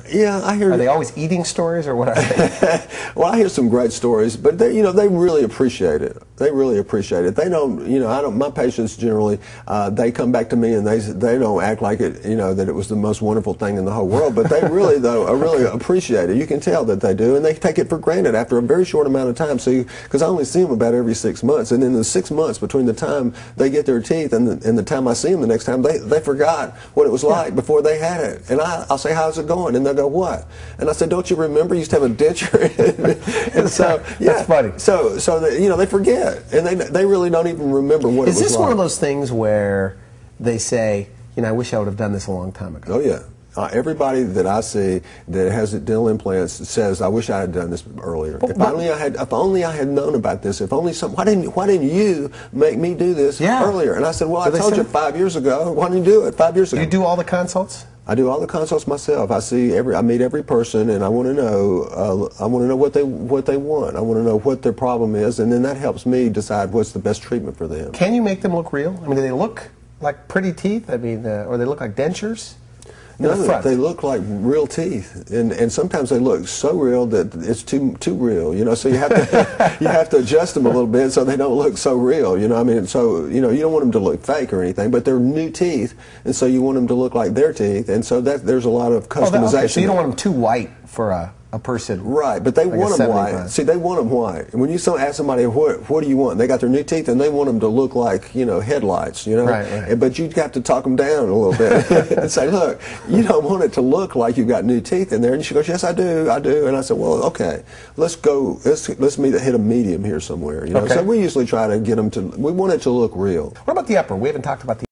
Yeah, I hear. Are they always eating stories, or what are they? Well, I hear some great stories, but they, they really appreciate it. They really appreciate it. They don't, I don't. My patients generally, they come back to me and they don't act like it, that it was the most wonderful thing in the whole world. But they really, though, really appreciate it. You can tell that they do, and they take it for granted after a very short amount of time. So, because I only see them about every 6 months, and in the 6 months between the time they get their teeth and the time I see them the next time, they forgot what it was like before they had it. And I'll say, "How's it going?" And they'll go, "What?" And I said, "Don't you remember? You used to have a denture." And so, yeah, that's funny. So they forget, and they really don't even remember what it was like. Is this one of those things where they say, I wish I would have done this a long time ago? Oh yeah. Everybody that I see that has dental implants says, "I wish I had done this earlier. If only I had known about this. If only why didn't you make me do this earlier?" And I said, "Well, I told you 5 years ago. Why didn't you do it 5 years ago?" You do all the consults? I do all the consults myself. I meet every person, and I want to know. I want to know what they want. I want to know what their problem is, and then that helps me decide what's the best treatment for them. Can you make them look real? I mean, do they look like pretty teeth? I mean, or they look like dentures? No, they look like real teeth, and sometimes they look so real that it's too real. So you have to you have to adjust them a little bit so they don't look so real. I mean, so you don't want them to look fake or anything, but they're new teeth, and so you want them to look like their teeth, and so there's a lot of customization. Okay, so you don't want them too white for a person. Right, but they like want them white. See, they want them white. When you ask somebody, what do you want? They got their new teeth, and they want them to look like, headlights, Right. But you have to talk them down a little bit and say, look, you don't want it to look like you've got new teeth in there. And she goes, "Yes, I do. And I said, well, okay, let's hit a medium here somewhere, Okay. So we usually try to get them we want it to look real. What about the upper? We haven't talked about the